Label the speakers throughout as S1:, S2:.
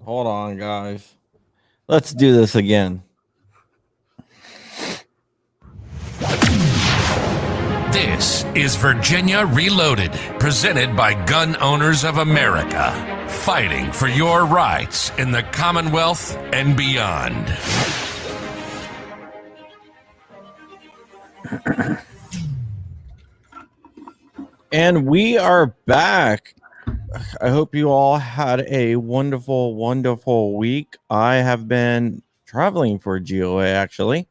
S1: Hold on, guys. Let's do this again.
S2: This is Virginia Reloaded, presented by Gun Owners of America, fighting for your rights in the Commonwealth and beyond.
S1: And we are back. I hope you all had a wonderful, wonderful week. I have been traveling for GOA, actually.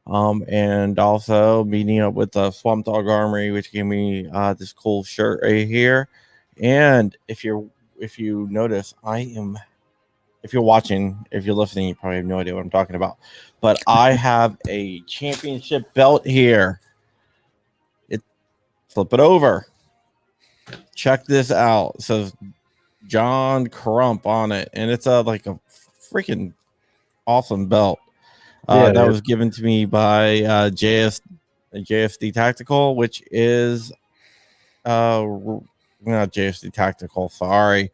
S1: And also meeting up with the Swamp Dog Armory, which gave me this cool shirt right here. And if you notice, if you're watching, if you're listening, you probably have no idea what I'm talking about. But I have a championship belt here. Flip it over. Check this out. It says John Crump on it, and it's like a freaking awesome belt. That was given to me by JSD Tactical, which is not JSD Tactical, sorry,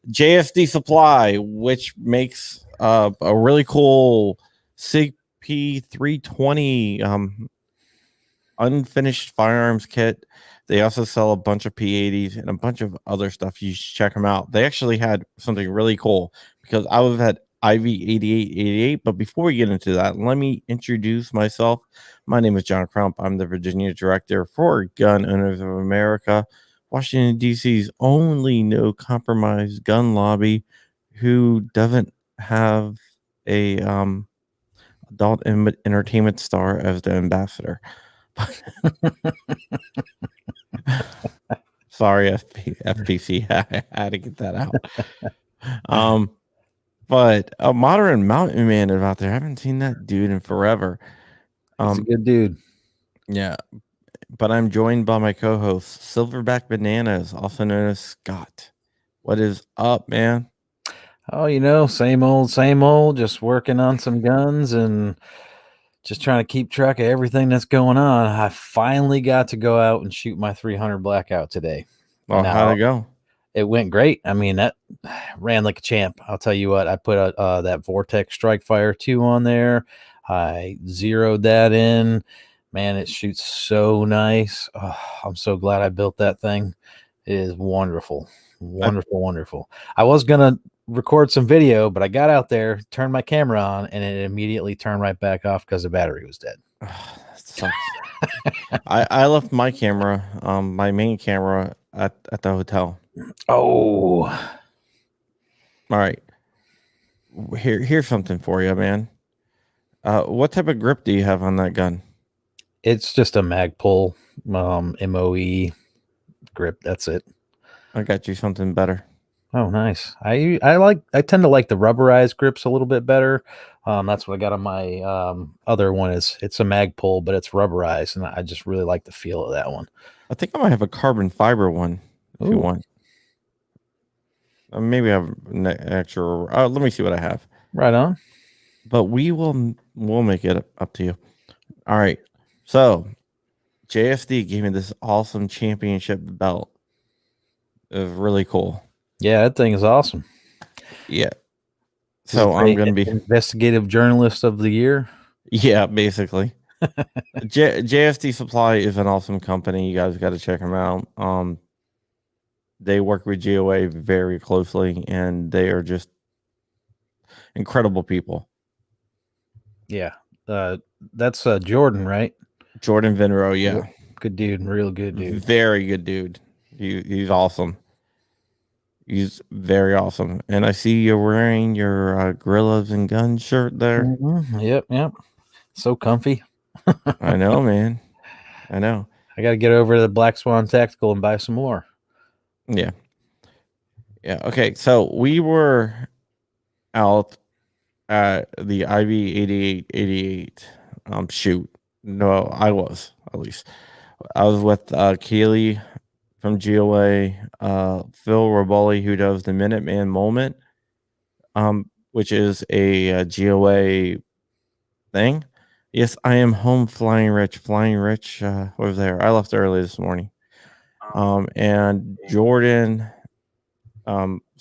S1: JSD Supply, which makes a really cool CP320 unfinished firearms kit. They also sell a bunch of P80s and a bunch of other stuff. You should check them out. They actually had something really cool because I was at IV8888. But before we get into that, let me introduce myself. My name is John Crump. I'm the Virginia Director for Gun Owners of America, Washington, D.C.'s only no compromise gun lobby who doesn't have a adult entertainment star as the ambassador. Sorry, FPC. I had to get that out. But a modern mountain man is out there. I haven't seen that dude in forever.
S3: He's a good dude.
S1: Yeah, but I'm joined by my co-host, Silverback Bananas, also known as Scott. What is up, man?
S3: Oh, same old. Just working on some guns and just trying to keep track of everything that's going on. I finally got to go out and shoot my 300 blackout today.
S1: Well, how'd it go?
S3: It went great. I mean, that ran like a champ. I'll tell you what, I put that Vortex Strike Fire 2 on there. I zeroed that in. Man, it shoots so nice. Oh, I'm so glad I built that thing. It is wonderful. Wonderful. I was going to record some video, but I got out there, turned my camera on, and it immediately turned right back off because the battery was dead.
S1: Oh, that sucks. I left my camera, my main camera at the hotel.
S3: Oh,
S1: all right. Here's something for you, man. What type of grip do you have on that gun?
S3: It's just a Magpul MOE grip. That's it.
S1: I got you something better.
S3: Oh, nice. I tend to like the rubberized grips a little bit better. That's what I got on my other one. It's a Magpul, but it's rubberized, and I just really like the feel of that one.
S1: I think I might have a carbon fiber one if you want. Maybe I have an extra. Let me see what I have.
S3: Right on.
S1: But we'll make it up to you. All right. So JSD gave me this awesome championship belt. It was really cool.
S3: Yeah, that thing is awesome.
S1: Yeah. So I'm going to be
S3: investigative journalist of the year.
S1: Yeah, basically. JSD Supply is an awesome company. You guys got to check them out. They work with GOA very closely, and they are just incredible people.
S3: Yeah. That's Jordan, right?
S1: Jordan Vinro, yeah.
S3: Good dude. Real good dude.
S1: Very good dude. He's awesome. He's very awesome. And I see you're wearing your Gorillas and Guns shirt there.
S3: Mm-hmm. Yep. So comfy.
S1: I know, man. I know.
S3: I got to get over to the Black Swan Tactical and buy some more.
S1: Yeah. Okay. So we were out at the IV8888 shoot. No, I was at least. I was with Keely from GOA, Phil Roboli, who does the Minuteman Moment, which is a GOA thing. Yes, I am home flying rich. Was there. I left early this morning. And Jordan,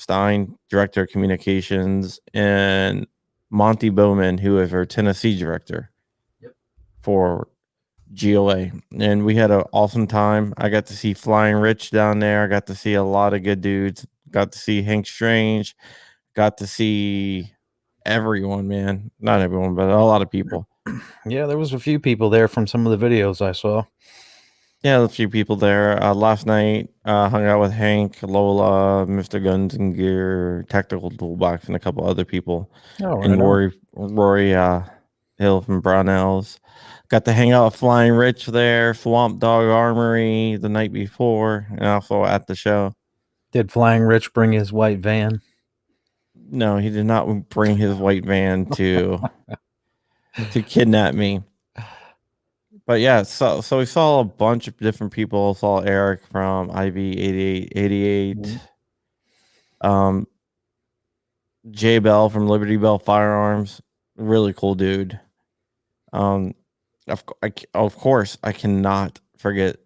S1: Stein, director of communications, and Monty Bowman, who is our Tennessee director for GOA. And we had an awesome time. I got to see Flying Rich down there. I got to see a lot of good dudes. Got to see Hank Strange. Got to see everyone, man. Not everyone, but a lot of people.
S3: Yeah, there was a few people there from some of the videos I saw.
S1: Yeah, a few people there. Last night, hung out with Hank, Lola, Mr. Guns and Gear, Tactical Toolbox, and a couple other people.
S3: Oh,
S1: And
S3: right on.
S1: Rory Hill from Brownells. Got to hang out with Flying Rich there, Swamp Dog Armory the night before, and also at the show.
S3: Did Flying Rich bring his white van?
S1: No, he did not bring his white van to kidnap me. But yeah, so we saw a bunch of different people. Saw Eric from IV8888, Jay Bell from Liberty Bell Firearms, really cool dude. Of course, I cannot forget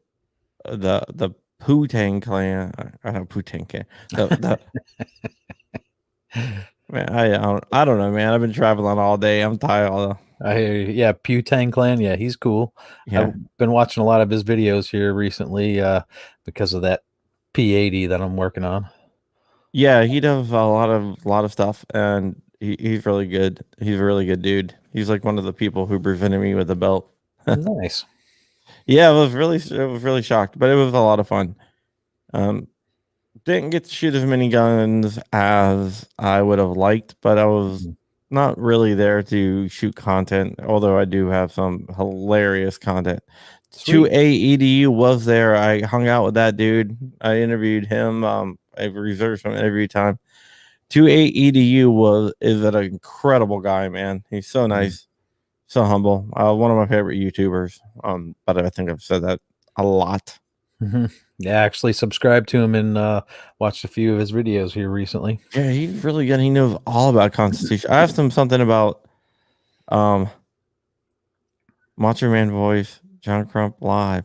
S1: the Poo-Tang clan. I don't know, Poo-Tang clan. Man, I don't know, man. I've been traveling all day. I'm tired.
S3: Yeah, Putang Clan. Yeah, he's cool.
S1: Yeah.
S3: I've been watching a lot of his videos here recently because of that P80 that I'm working on.
S1: Yeah, he does a lot of stuff, and he's really good. He's a really good dude. He's like one of the people who presented me with the belt.
S3: Nice.
S1: Yeah, I was really shocked, but it was a lot of fun. Didn't get to shoot as many guns as I would have liked, but I was not really there to shoot content, although I do have some hilarious content. 2A was there. I hung out with that dude. I interviewed him. I reserved some interview time. 2A is an incredible guy, man. He's so nice, so humble. One of my favorite YouTubers. But I think I've said that a lot.
S3: Yeah, I actually subscribed to him and watched a few of his videos here recently.
S1: Yeah, he's really good. He knows all about Constitution. I asked him something about Macho Man voice, John Crump live.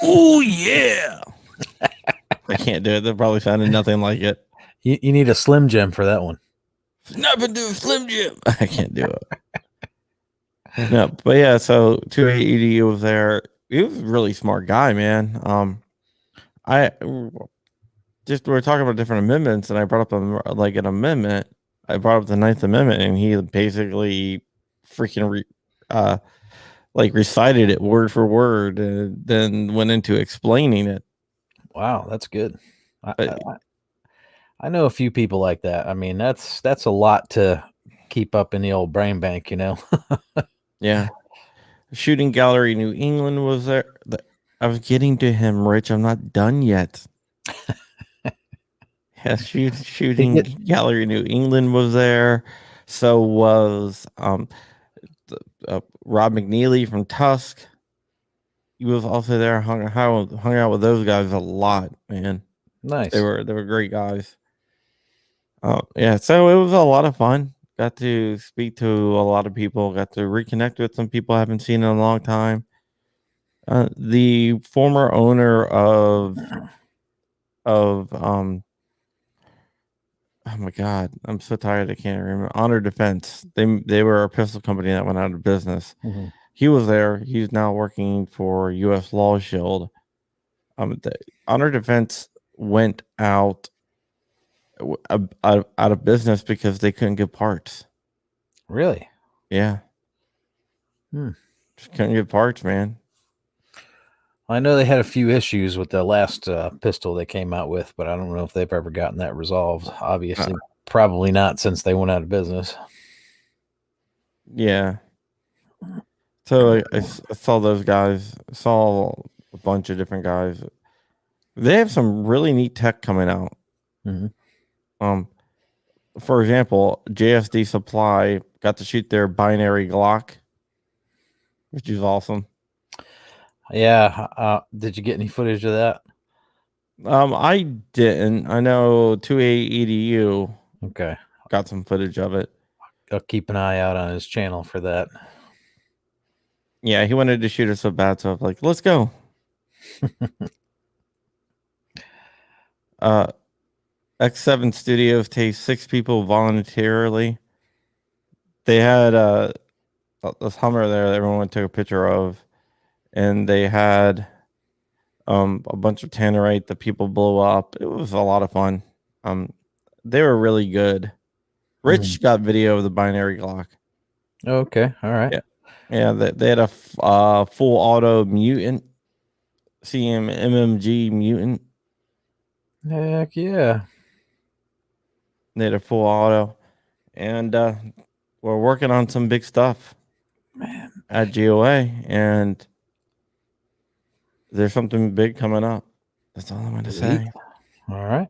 S1: Oh yeah. I can't do it. That probably sounded nothing like it.
S3: You need a Slim Jim for that one.
S1: Never do Slim Jim. I can't do it. No, but yeah, so 2A was there. He was a really smart guy, man. We were talking about different amendments, and I brought up an amendment. I brought up the 9th Amendment, and he basically freaking recited it word for word, and then went into explaining it.
S3: Wow, that's good. I know a few people like that. I mean, that's a lot to keep up in the old brain bank, you know.
S1: Yeah. Shooting Gallery New England was there. I was getting to him, Rich. I'm not done yet. Yeah, shooting Gallery New England was there. So was Rob McNeely from Tusk. He was also there. Hung out with those guys a lot, man.
S3: Nice.
S1: They were great guys. Yeah, so it was a lot of fun. Got to speak to a lot of people. Got to reconnect with some people I haven't seen in a long time. The former owner of oh my god, I'm so tired I can't remember. Honor Defense. They were a pistol company that went out of business. He was there. He's now working for U.S. Law Shield. Honor Defense went out of business because they couldn't get parts.
S3: Really?
S1: Yeah. Just couldn't get parts, man.
S3: I know they had a few issues with the last pistol they came out with, but I don't know if they've ever gotten that resolved. Obviously, probably not, since they went out of business.
S1: Yeah. So I saw those guys. Saw a bunch of different guys. They have some really neat tech coming out. For example, JSD Supply got to shoot their binary Glock, which is awesome.
S3: Yeah. Did you get any footage of that?
S1: I didn't. I know 2A
S3: Okay.
S1: got some footage of it.
S3: I'll keep an eye out on his channel for that.
S1: Yeah, he wanted to shoot it so bad, so I was like, let's go. X7 Studios tased 6 people voluntarily. They had this Hummer there that everyone took a picture of, and they had a bunch of tannerite that people blew up. It was a lot of fun. They were really good. Rich got video of the binary Glock.
S3: Okay, all right.
S1: Yeah. They had a full auto mutant, MMG mutant.
S3: Heck yeah.
S1: They had a full auto, and we're working on some big stuff,
S3: Man.
S1: at GOA, and there's something big coming up. That's all I'm going to say.
S3: All right.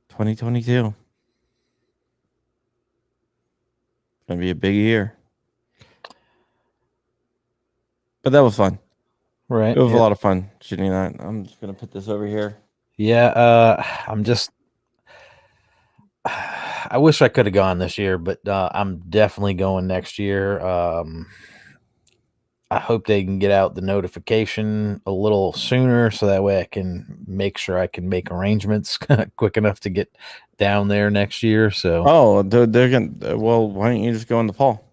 S1: 2022. It's going to be a big year. But that was fun.
S3: Right.
S1: It was a lot of fun shooting that. I'm just going to put this over here.
S3: Yeah, I wish I could have gone this year, but I'm definitely going next year. I hope they can get out the notification a little sooner so that way I can make sure I can make arrangements quick enough to get down there next year. So,
S1: oh, they're going to, well, why don't you just go in the fall?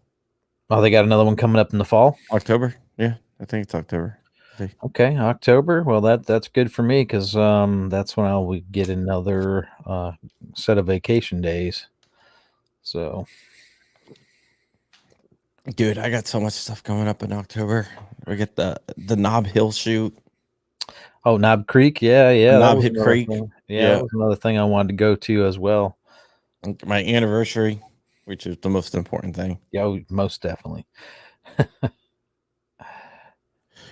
S3: Oh, they got another one coming up in the fall?
S1: October? Yeah, I think it's October.
S3: Okay, October. Well, that's good for me because that's when I'll get another set of vacation days. So,
S1: dude, I got so much stuff coming up in October. We get the Knob Hill shoot.
S3: Oh, Knob Creek, yeah.
S1: Knob Hill Creek.
S3: Yeah, that was another thing I wanted to go to as well.
S1: My anniversary, which is the most important thing.
S3: Yeah, most definitely.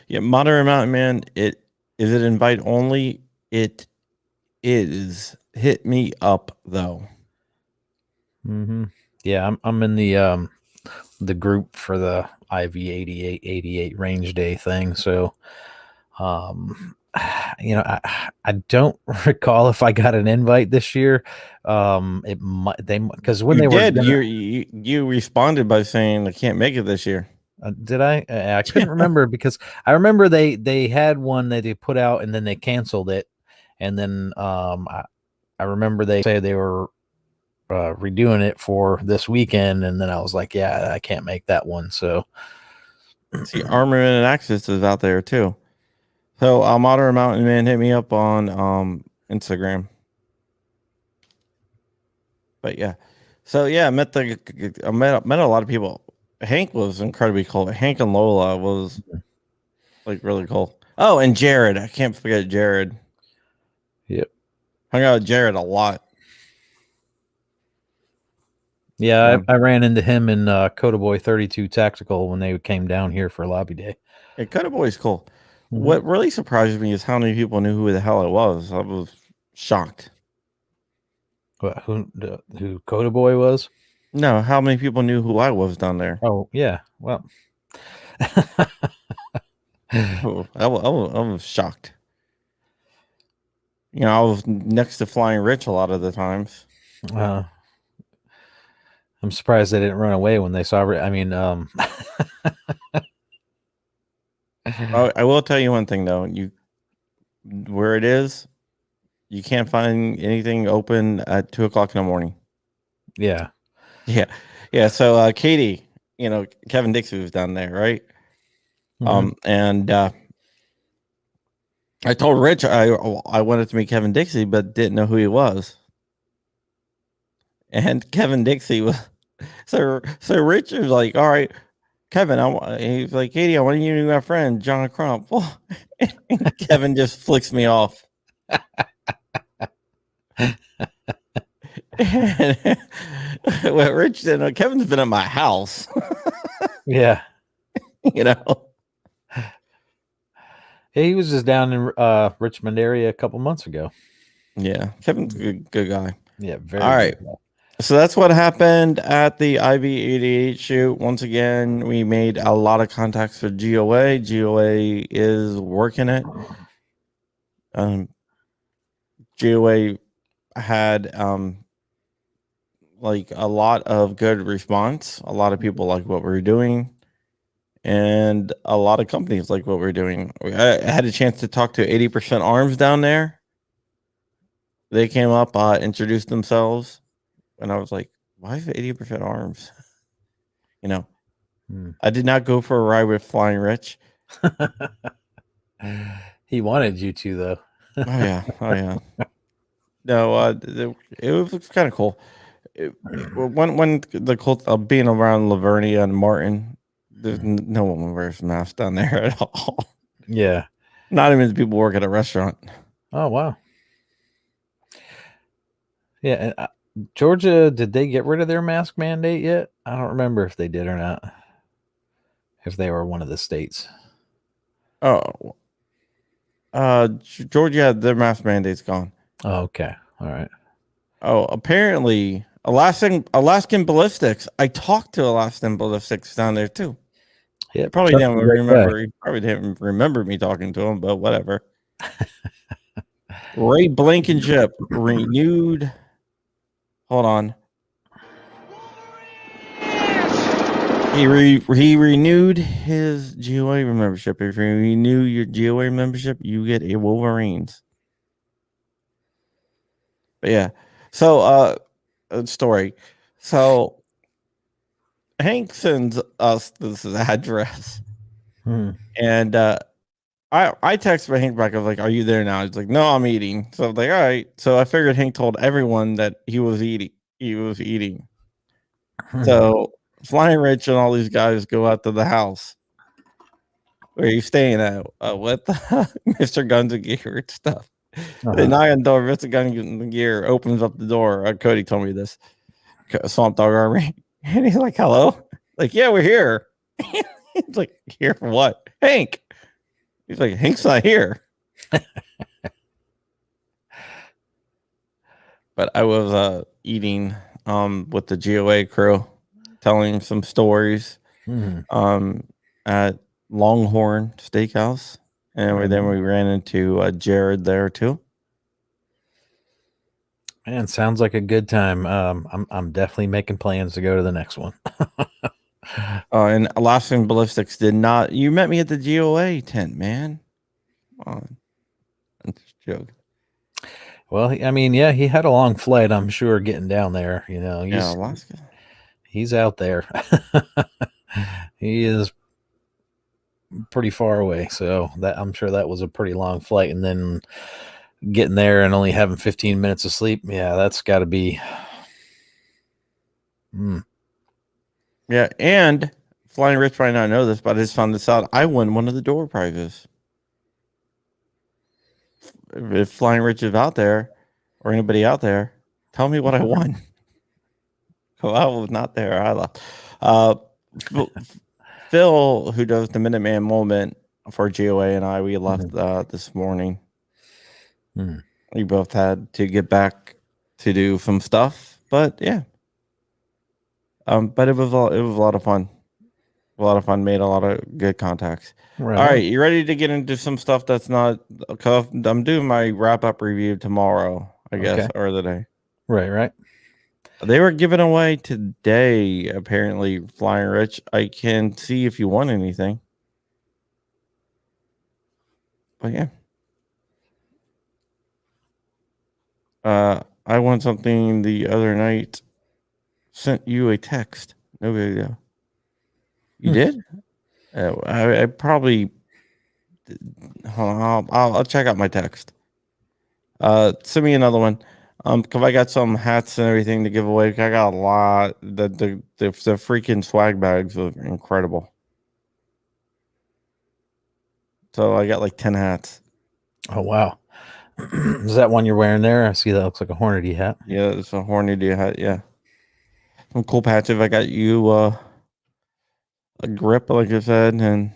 S1: Yeah, Modern Mountain Man. Is it invite only? It is. Hit me up though.
S3: Yeah, I'm in the group for the IV8888 range day thing. So, I don't recall if I got an invite this year. It might because when they
S1: did,
S3: were
S1: you responded by saying I can't make it this year.
S3: Did I? I couldn't remember because I remember they had one that they put out and then they canceled it, and then I remember they said they were redoing it for this weekend, and then I was like, yeah, I can't make that one. So,
S1: see, Armament and Axis is out there too. So, Modern Mountain Man, hit me up on Instagram. But yeah, so yeah, I met a lot of people. Hank was incredibly cool. Hank and Lola was like really cool. Oh, and Jared, I can't forget Jared.
S3: Yep,
S1: hung out with Jared a lot.
S3: Yeah, I ran into him in Coda Boy 32 Tactical when they came down here for Lobby Day.
S1: Yeah, Coda Boy's cool. What really surprised me is how many people knew who the hell I was. I was shocked.
S3: What, who Coda Boy was?
S1: No, how many people knew who I was down there?
S3: Oh, yeah. Well,
S1: I was shocked. You know, I was next to Flying Rich a lot of the times.
S3: I'm surprised they didn't run away when they saw it. I mean,
S1: I will tell you one thing though. Where it is, you can't find anything open at 2:00 in the morning.
S3: Yeah.
S1: So Katie, Kevin Dixie was down there, right? And I told Rich I wanted to meet Kevin Dixie, but didn't know who he was. And Kevin Dixie was so Rich was like, all right, Kevin, he's like, Katie, I want you to meet my friend John Crump. And Kevin just flicks me off. Well, Rich said, Kevin's been at my house.
S3: Yeah.
S1: He
S3: was just down in Richmond area a couple months ago.
S1: Yeah, Kevin's a good guy.
S3: Yeah, very.
S1: All right. So that's what happened at the IV88 shoot. Once again, we made a lot of contacts for GOA. GOA is working it. GOA had like a lot of good response. A lot of people like what we were doing, and a lot of companies like what we're doing. I had a chance to talk to 80% Arms down there. They came up, introduced themselves, and I was like, "Why is it 80% arms?" You know, I did not go for a ride with Flying Rich.
S3: He wanted you to, though.
S1: Oh yeah. No, it was kind of cool. When the cult being around Lavernia and Martin, there's no one wears masks down there at all.
S3: Yeah.
S1: Not even the people work at a restaurant.
S3: Oh, wow. Yeah. And, Georgia, did they get rid of their mask mandate yet? I don't remember if they did or not. If they were one of the states.
S1: Oh, Georgia, their mask mandate's gone.
S3: Oh, okay. All right.
S1: Oh, apparently Alaskan Ballistics. I talked to Alaskan Ballistics down there too.
S3: Yeah,
S1: Probably didn't remember. He probably didn't remember me talking to him, but whatever. Ray Blankenship renewed. Hold on. He renewed his GOA membership. If you renew your GOA membership, you get a Wolverines. But yeah, so story. So Hank sends us this address, and I texted Hank back. I was like, "Are you there now?" He's like, "No, I'm eating." So I was like, "All right." So I figured Hank told everyone that he was eating. So Flying Rich and all these guys go out to the house where he's staying at with Mr. Guns and Gear and stuff. The knock on the door, Mr. Guns and Gear opens up the door. Cody told me this. Swamp Dog Army. And he's like, "Hello?" Like, "Yeah, we're here." He's like, "Here for what?" "Hank." He's like, "Hank's not here." But I was eating with the GOA crew, telling some stories at Longhorn Steakhouse, and then we ran into Jared there too.
S3: Man, sounds like a good time. I'm definitely making plans to go to the next one.
S1: And Alaskan Ballistics did not. You met me at the GOA tent, man. Come on, I'm just joking.
S3: Well, I mean, yeah, he had a long flight, I'm sure, getting down there. You know,
S1: Alaska.
S3: He's out there. He is pretty far away, so that I'm sure that was a pretty long flight. And then getting there and only having 15 minutes of sleep, yeah, that's got to be.
S1: Yeah, and Flying Rich might not know this, but I just found this out. I won one of the door prizes. If Flying Rich is out there, or anybody out there, tell me what I won. Oh, I was not there. I left. Phil, who does the Minuteman moment for GOA, and we left this morning. We both had to get back to do some stuff, but yeah. But it was a lot of fun. A lot of fun. Made a lot of good contacts. Right. All right, you ready to get into some stuff that's not? I'm doing my wrap up review tomorrow, I guess, or the day.
S3: Right.
S1: They were giving away today, apparently, Flying Rich. I can see if you want anything. But yeah. I won something the other night. Sent you a text. No video. You did? I probably. Hold on, I'll check out my text. Send me another one. Cause I got some hats and everything to give away. I got a lot. The freaking swag bags are incredible. So I got like 10 hats.
S3: Oh wow. Is that one you're wearing there? I see that looks like a Hornady hat.
S1: Yeah, it's a Hornady hat, yeah. Some cool patches. I got you a grip, like I said, and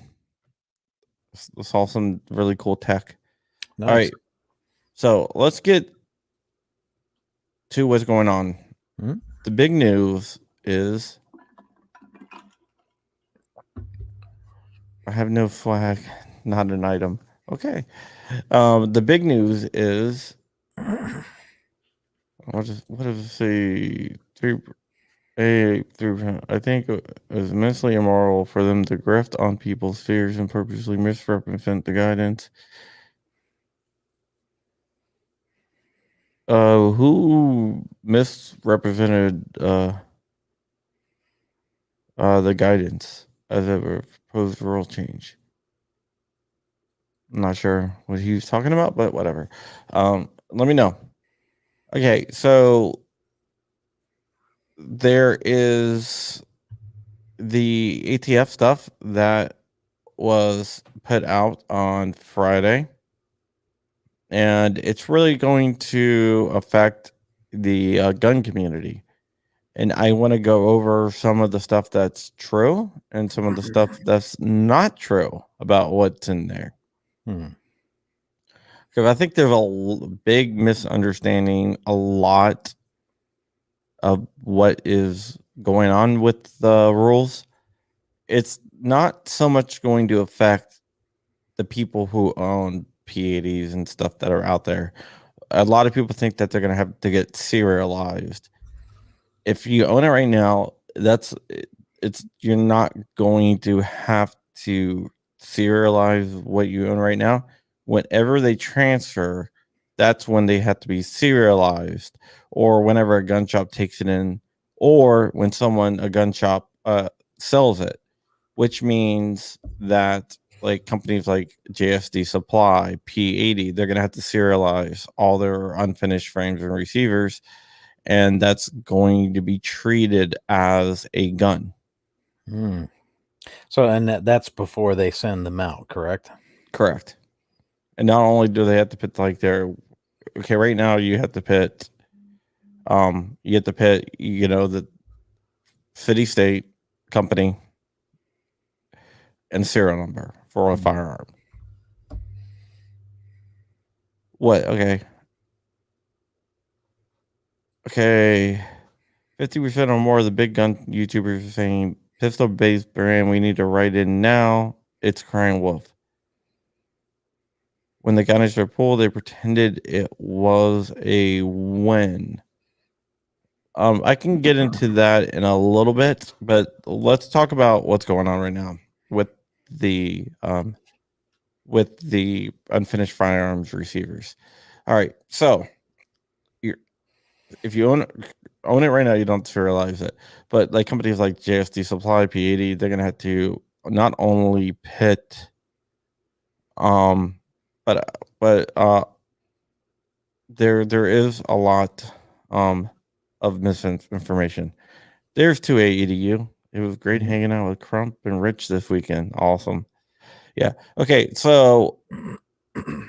S1: saw some really cool tech. Nice. All right. So let's get to what's going on. The big news is I have no flag, not an item. Okay. The big news is what does it say? I think it is immensely immoral for them to grift on people's fears and purposely misrepresent the guidance. Who misrepresented the guidance as a proposed rule change? I'm not sure what he was talking about, but whatever. Let me know. Okay, so there is the ATF stuff that was put out on Friday, and it's really going to affect the gun community. And I want to go over some of the stuff that's true and some of the stuff that's not true about what's in there. Because I think there's a big misunderstanding, a lot of what is going on with the rules. It's not so much going to affect the people who own P80s and stuff that are out there. A lot of people think that they're going to have to get serialized. If you own it right now, you're not going to have to serialize what you own right now. Whenever they transfer, that's when they have to be serialized, or whenever a gun shop takes it in, or when a gun shop sells it, which means that like companies like JSD Supply, P80, they're going to have to serialize all their unfinished frames and receivers, and that's going to be treated as a gun.
S3: So, and that's before they send them out, correct?
S1: Correct. And not only do they have to put like right now you have to put the city, state, company, and serial number for a firearm. What? Okay. 50% or more of the big gun YouTubers are saying pistol-based brand we need to write in now. It's Crying Wolf. When the gunners were pulled, they pretended it was a win. I can get into that in a little bit, but let's talk about what's going on right now with the unfinished firearms receivers. All right, so if you own it right now, you don't serialize it. But like companies like JSD Supply, P80, they're gonna have to not only pit, there is a lot of misinformation. There's 2AEDU. It was great hanging out with Crump and Rich this weekend. Awesome. Yeah. Okay. So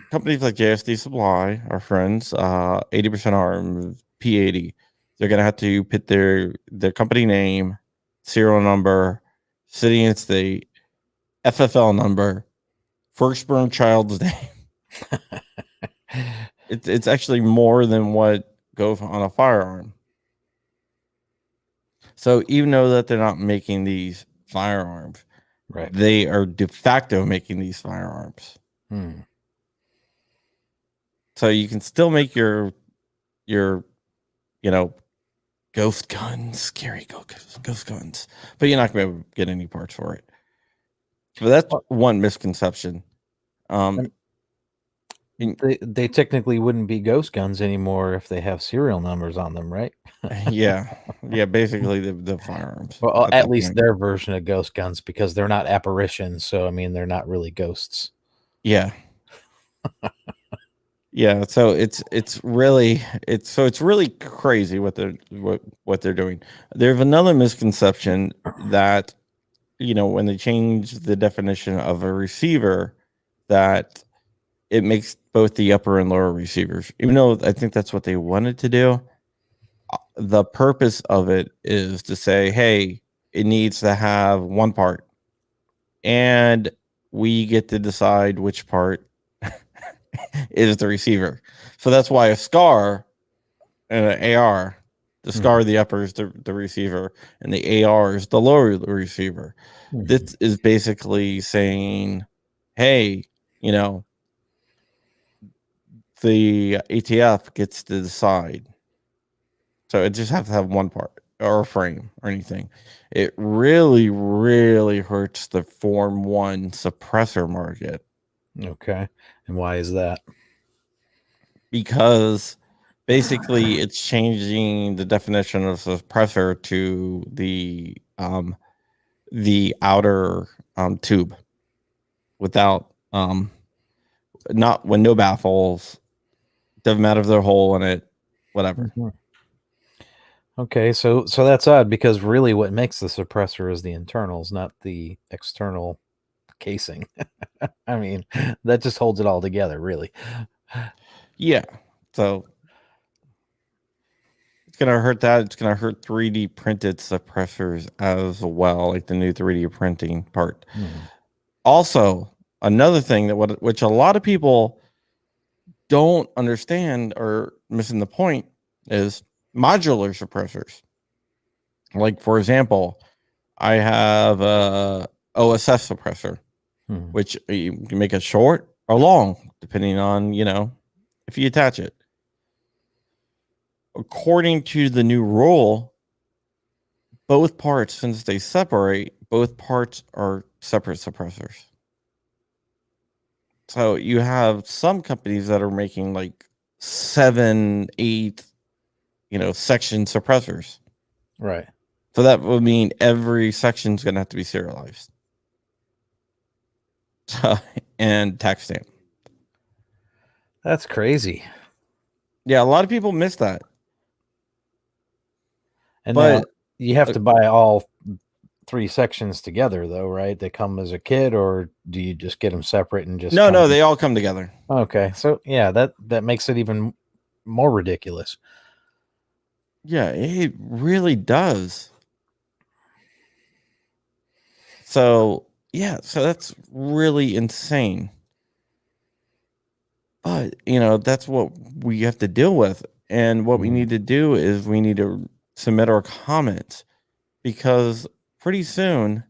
S1: companies like JSD Supply, our friends, 80% Arms, P80, they're gonna have to put their company name, serial number, city and state, FFL number, firstborn child's name. It's actually more than what goes on a firearm. So even though that they're not making these firearms,
S3: right,
S1: they are de facto making these firearms. So you can still make your ghost guns, scary ghost guns, but you're not going to be able to get any parts for it. So that's one misconception.
S3: They technically wouldn't be ghost guns anymore if they have serial numbers on them, right?
S1: yeah, basically the firearms.
S3: Well, at least their version of ghost guns, because they're not apparitions. So I mean, they're not really ghosts.
S1: Yeah. Yeah, so it's really crazy what they're doing. There's another misconception that when they change the definition of a receiver, that it makes both the upper and lower receivers. Even though I think that's what they wanted to do, the purpose of it is to say, hey, it needs to have one part, and we get to decide which part is the receiver. So that's why a SCAR and an AR, the SCAR, the upper is the receiver, and the AR is the lower receiver. This is basically saying, hey, the ATF gets to decide. So it just has to have one part or a frame or anything. It really, really hurts the Form 1 suppressor market.
S3: Okay. And why is that?
S1: Because Basically, it's changing the definition of suppressor to the outer tube without not when no baffles. Doesn't matter if there's a hole in it, whatever.
S3: Mhm. Okay, so that's odd because really what makes the suppressor is the internals, not the external casing. I mean, that just holds it all together, really.
S1: Yeah. So it's gonna hurt that. It's gonna hurt 3D printed suppressors as well, like the new 3D printing part. Also, another thing which a lot of people don't understand or missing the point is modular suppressors. Like, for example, I have a OSS suppressor, which you can make it short or long, depending on, if you attach it. According to the new rule, both parts, since they separate, both parts are separate suppressors. So you have some companies that are making like 7, 8, section suppressors.
S3: Right.
S1: So that would mean every section is going to have to be serialized and tax stamp.
S3: That's crazy.
S1: Yeah, a lot of people miss that.
S3: And now you have to buy all 3 sections together, though, right? They come as a kit, or do you just get them separate and just?
S1: No, they all come together.
S3: Okay, so yeah, that makes it even more ridiculous.
S1: Yeah, it really does. So yeah, so that's really insane. But that's what we have to deal with, and what we need to do is we need to submit our comments, because pretty soon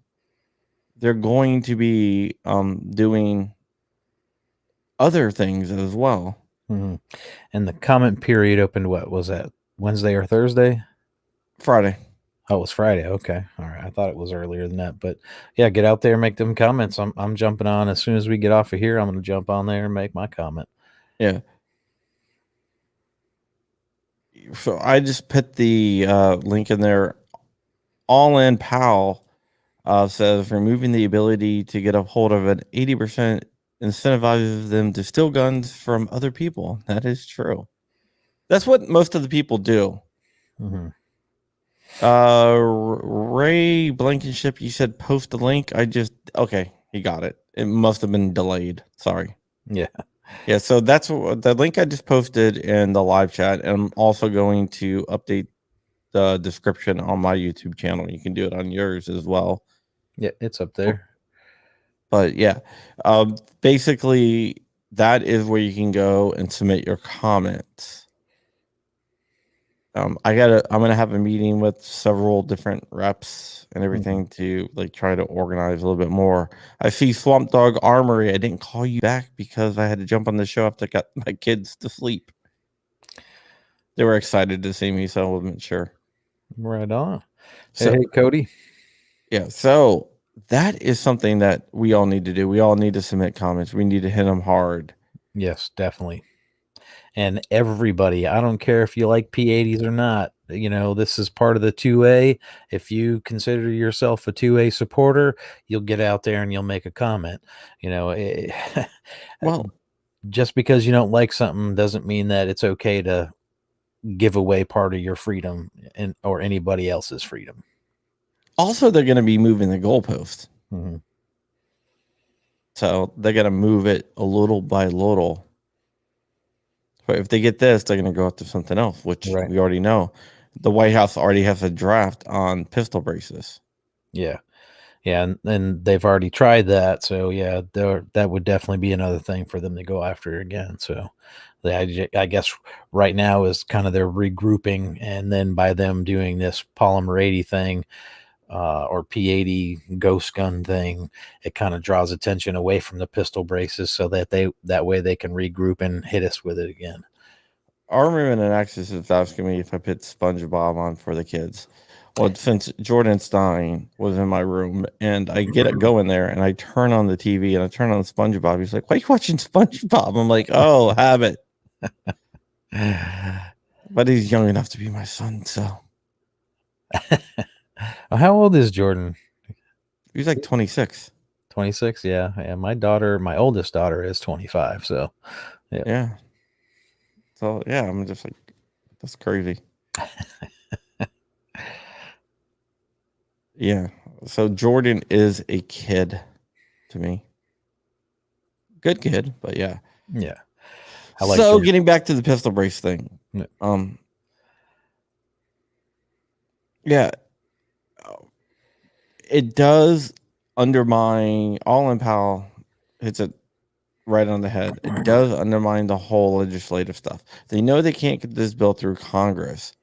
S1: they're going to be doing other things as well.
S3: And the comment period opened, what was that, Wednesday or Thursday?
S1: Friday.
S3: Oh, it was Friday. Okay. All right. I thought it was earlier than that, but yeah, get out there and make them comments. I'm jumping on as soon as we get off of here. I'm going to jump on there and make my comment.
S1: Yeah. So I just put the link in there. All In Pal says removing the ability to get a hold of an 80% incentivizes them to steal guns from other people. That is true. That's what most of the people do. Ray Blankenship, you said post a link. Okay, he got it. It must have been delayed. Sorry. Yeah, so that's the link I just posted in the live chat, and I'm also going to update the description on my YouTube channel. You can do it on yours as well.
S3: Yeah, it's up there.
S1: But yeah, basically that is where you can go and submit your comments. I'm gonna have a meeting with several different reps and everything to try to organize a little bit more. I see Swamp Dog Armory. I didn't call you back because I had to jump on the show after I got my kids to sleep. They were excited to see me, so I wasn't sure.
S3: Right on. Hey, Cody.
S1: Yeah, so that is something that we all need to do. We all need to submit comments. We need to hit them hard.
S3: Yes, definitely. And everybody, I don't care if you like P80s or not, this is part of the 2A. If you consider yourself a 2A supporter, you'll get out there and you'll make a comment. Well, just because you don't like something doesn't mean that it's okay to give away part of your freedom or anybody else's freedom.
S1: Also, they're going to be moving the goalpost. So they're going to move it a little by little. But if they get this, they're going to go after something else, which we already know. The White House already has a draft on pistol braces.
S3: Yeah. Yeah, and they've already tried that. So, yeah, that would definitely be another thing for them to go after again. So, I guess right now is kind of their regrouping. And then by them doing this polymer 80 thing or P80 ghost gun thing, it kind of draws attention away from the pistol braces so that that way they can regroup and hit us with it again.
S1: Armorman and Axis is asking me if I put SpongeBob on for the kids. Well, since Jordan Stein was in my room, and I go in there and I turn on the TV and I turn on SpongeBob. He's like, "Why are you watching SpongeBob?" I'm like, "Oh, have it." but he's young enough to be my son. So
S3: How old is Jordan?
S1: he's like 26.
S3: 26. Yeah. Yeah. My oldest daughter is 25. So
S1: Yeah. So yeah, I'm just like, that's crazy. Yeah. So Jordan is a kid to me. Good kid, but yeah.
S3: yeah.
S1: So getting back to the pistol brace thing.
S3: Yeah.
S1: Yeah. It does undermine all in pal hits it right on the head. It does undermine the whole legislative stuff. They know they can't get this bill through Congress.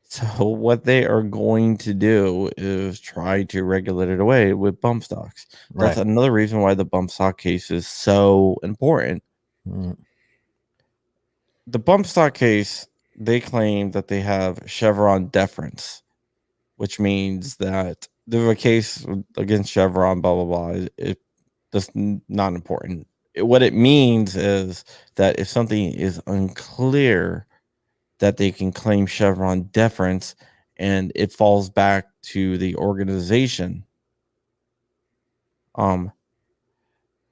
S1: So what they are going to do is try to regulate it away with bump stocks. That's
S3: Right.
S1: another reason why the bump stock case is so important. The bump stock case, they claim that they have Chevron deference, which means that there's a case against Chevron, blah, blah, blah. That's not important. What it means is that if something is unclear, that they can claim Chevron deference and it falls back to the organization.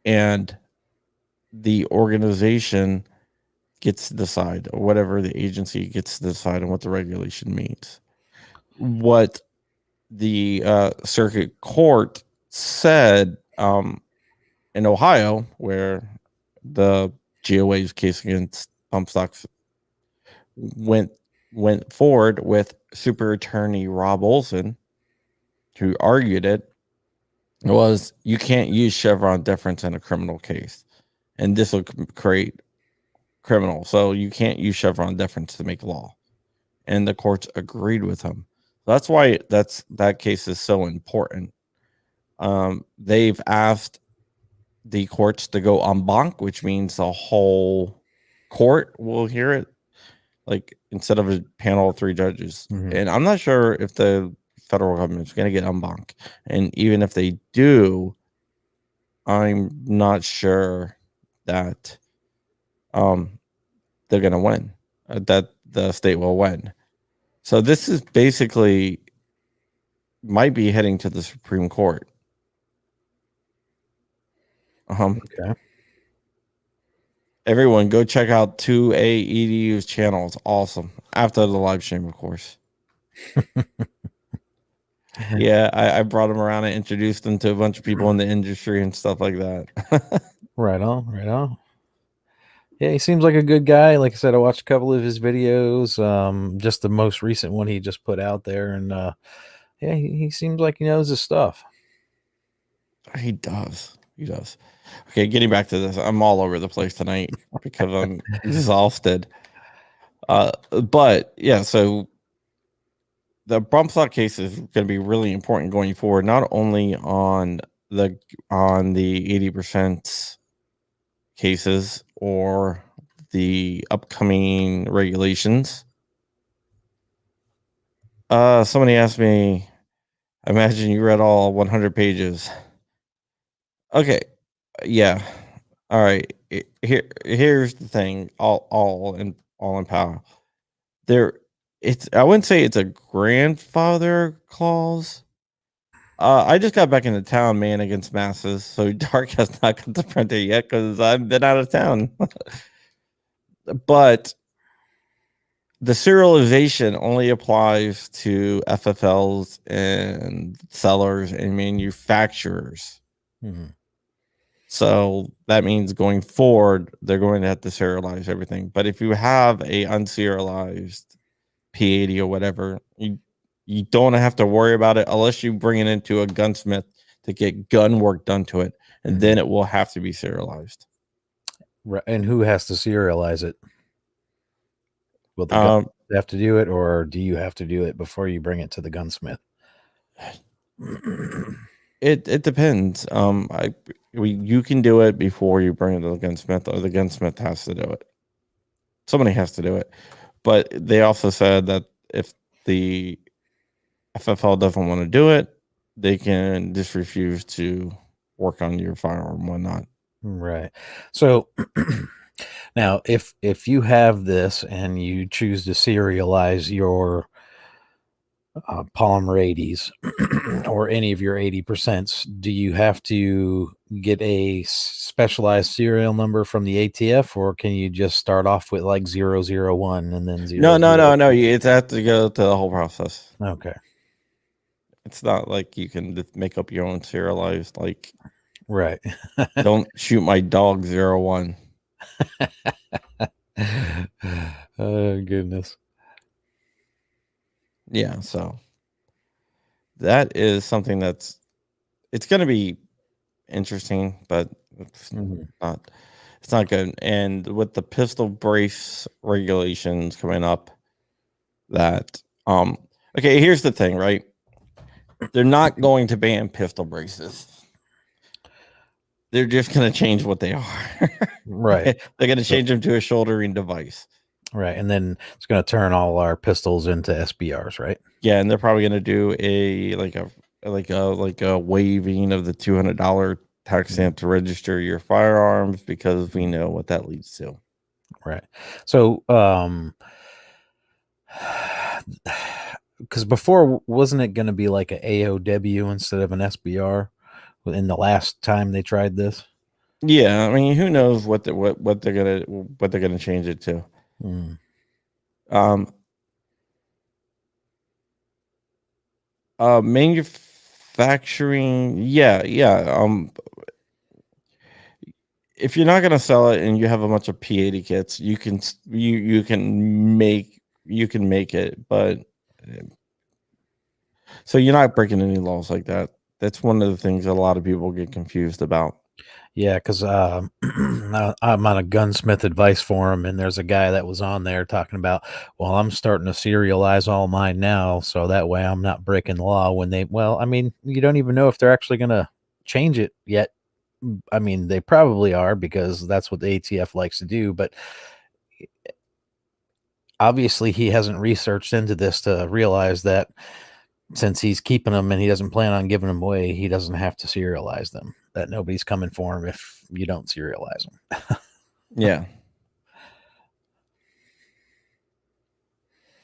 S1: And the organization gets to decide, or whatever the agency gets to decide on what the regulation means. What the circuit court said in Ohio, where the GOA's case against pump stocks went forward with Super Attorney Rob Olson, who argued it, was you can't use Chevron deference in a criminal case, and this will create criminal. So you can't use Chevron deference to make law, and the courts agreed with him. That's why that case is so important. They've asked the courts to go en banc, which means the whole court will hear it, like instead of a panel of 3 judges. And I'm not sure if the federal government is going to get en banc, and even if they do, I'm not sure that they're going to win, that the state will win. So this is basically might be heading to the Supreme Court.
S3: Okay.
S1: Everyone, go check out 2A EDU's channel. It's awesome. After the live stream, of course. Yeah, I brought him around and introduced him to a bunch of people in the industry and stuff like that.
S3: Right on, right on. Yeah, he seems like a good guy. Like I said, I watched a couple of his videos. Just the most recent one he just put out there, and yeah, he seems like he knows his stuff.
S1: He does. He does. Okay, getting back to this, I'm all over the place tonight because I'm exhausted. But yeah, so the bump stock case is going to be really important going forward, not only on the 80% cases or the upcoming regulations. Somebody asked me, I imagine you read all 100 pages. Okay. Yeah. All right. Here's the thing. All in power. I wouldn't say it's a grandfather clause. I just got back into town, man, against masses. So Dark has not got the printer yet because I've been out of town. But the serialization only applies to FFLs and sellers and manufacturers. So that means going forward, they're going to have to serialize everything. But if you have a unserialized P80 or whatever, you don't have to worry about it unless you bring it into a gunsmith to get gun work done to it, and then it will have to be serialized.
S3: Right. And who has to serialize it? Will the gunsmith have to do it, or do you have to do it before you bring it to the gunsmith?
S1: It depends. You can do it before you bring it to the gunsmith, or the gunsmith has to do it. Somebody has to do it. But they also said that if the FFL doesn't want to do it, they can just refuse to work on your firearm and whatnot.
S3: Right. So Now, if you have this and you choose to serialize your polymer 80s or any of your 80%, do you have to get a specialized serial number from the ATF, or can you just start off with like 001 and then 0?
S1: No. You have to go through the whole process.
S3: Okay.
S1: It's not like you can just make up your own serialized, like,
S3: Right.
S1: don't shoot my dog 01.
S3: Oh, goodness.
S1: Yeah, so that is something it's going to be interesting, but it's not good. And with the pistol brace regulations coming up, that okay, here's the thing, right? They're not going to ban pistol braces. They're just going to change what they are.
S3: Right.
S1: They're going to change them to a shouldering device.
S3: Right. And then it's going to turn all our pistols into SBRs, right?
S1: Yeah, and they're probably going to do a waiving of the $200 tax stamp to register your firearms, because we know what that leads to.
S3: Right. So, because before, wasn't it going to be like an AOW instead of an SBR in the last time they tried this?
S1: Yeah, I mean, who knows what they're gonna change it to? Manufacturing, yeah. If you're not gonna sell it and you have a bunch of P80 kits, you can make it, but so you're not breaking any laws like that. That's one of the things a lot of people get confused about.
S3: Yeah, because I'm on a gunsmith advice forum, and there's a guy that was on there talking about, well, I'm starting to serialize all mine now, so that way I'm not breaking the law. I mean, you don't even know if they're actually going to change it yet. I mean, they probably are, because that's what the ATF likes to do, but obviously he hasn't researched into this to realize that since he's keeping them and he doesn't plan on giving them away, he doesn't have to serialize them. That nobody's coming for him if you don't serialize them.
S1: Yeah.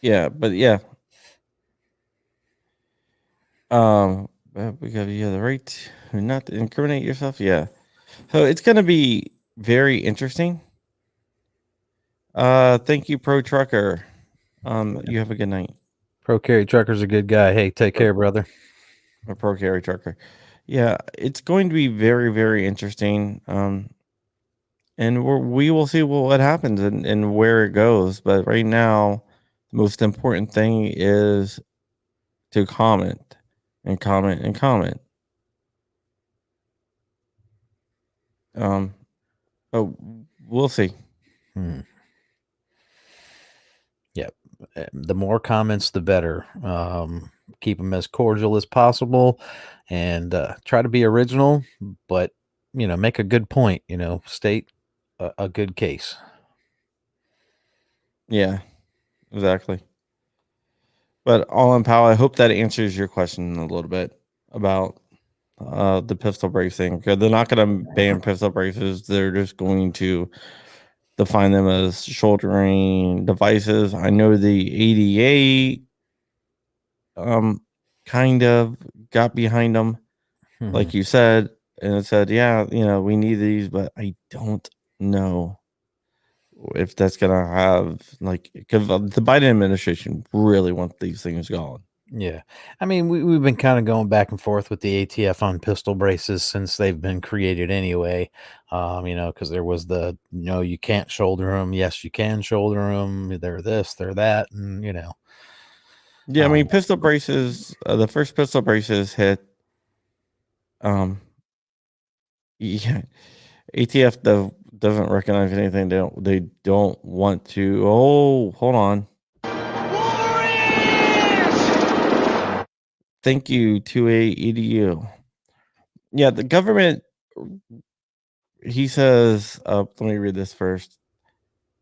S1: Yeah, but yeah. Because you have the right not to incriminate yourself. Yeah. So it's gonna be very interesting. Thank you, Pro Trucker. You have a good night.
S3: Pro Carry Trucker's a good guy. Hey, take care, brother.
S1: A Pro Carry Trucker. Yeah, it's going to be very, very interesting. And we will see what happens and where it goes. But right now, the most important thing is to comment and comment and comment. But we'll see.
S3: Yep. The more comments, the better. Keep them as cordial as possible, and try to be original, but make a good point. State a good case.
S1: Yeah, exactly. But all in, pal, I hope that answers your question a little bit about the pistol brace thing. They're not going to ban pistol braces. They're just going to define them as shouldering devices. I know the 88 kind of got behind them, like you said, and it said, yeah, we need these, but I don't know if that's gonna have, like, because the Biden administration really wants these things gone.
S3: Yeah. I mean, we've been kind of going back and forth with the ATF on pistol braces since they've been created anyway. Because there was you can't shoulder them. Yes, you can shoulder them. They're this, they're that. And,
S1: Yeah, I mean, pistol braces, the first pistol braces hit, yeah, ATF doesn't recognize anything. They don't want to. Oh, hold on. Thank you, 28EDU. Yeah, the government, he says, let me read this first.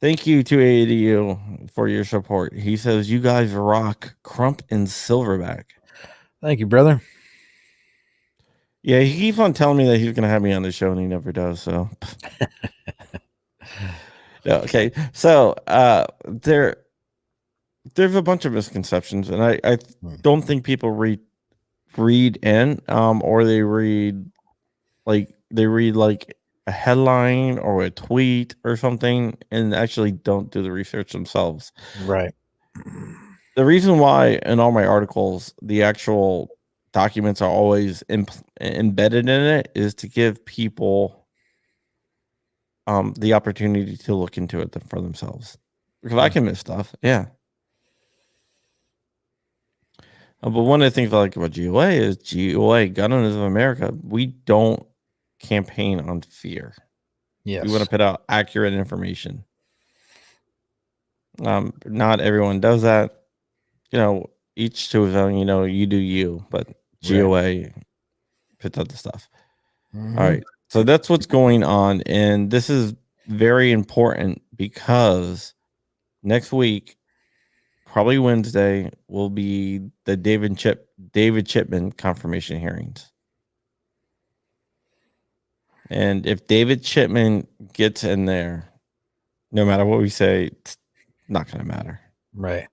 S1: Thank you, 28EDU, for your support. He says, you guys rock, Crump and Silverback.
S3: Thank you, brother.
S1: Yeah, he keeps on telling me that he's going to have me on the show, and he never does. So, No, okay. So there's a bunch of misconceptions, and I don't think people read in or they read like a headline or a tweet or something and actually don't do the research themselves.
S3: Right.
S1: The reason why in all my articles the actual documents are always embedded in it is to give people the opportunity to look into it for themselves, because I can miss stuff. Yeah. But one of the things I like about GOA is GOA, Gun Owners of America, we don't campaign on fear.
S3: Yes.
S1: We want to put out accurate information. Not everyone does that. Each to his own, you do you, but GOA puts out the stuff.
S3: Mm-hmm.
S1: All right. So that's what's going on. And this is very important because next week, probably Wednesday, will be the David Chipman confirmation hearings. And if David Chipman gets in there, no matter what we say, it's not going to matter.
S3: Right.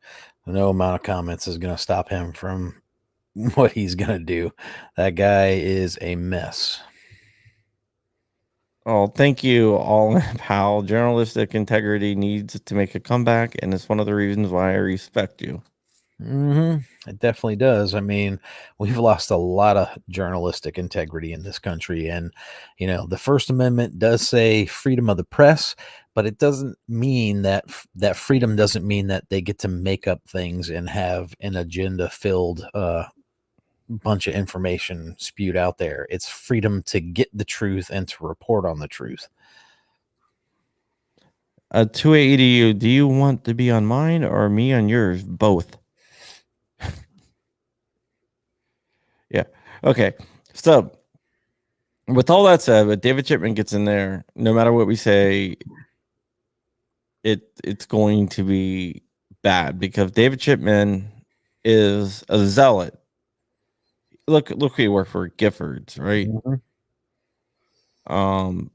S3: No amount of comments is going to stop him from what he's going to do. That guy is a mess.
S1: Oh, thank you, all pal. Journalistic integrity needs to make a comeback, and it's one of the reasons why I respect you.
S3: Mm-hmm. It definitely does. I mean, we've lost a lot of journalistic integrity in this country. And, the First Amendment does say freedom of the press, but it doesn't mean that freedom doesn't mean that they get to make up things and have an agenda filled bunch of information spewed out there. It's freedom to get the truth and to report on the truth.
S1: 2880, do you want to be on mine or me on yours? Both. Yeah. Okay. So, with all that said, if David Chipman gets in there, no matter what we say, it's going to be bad because David Chipman is a zealot. Look, he worked for Giffords, right?
S3: Mm-hmm.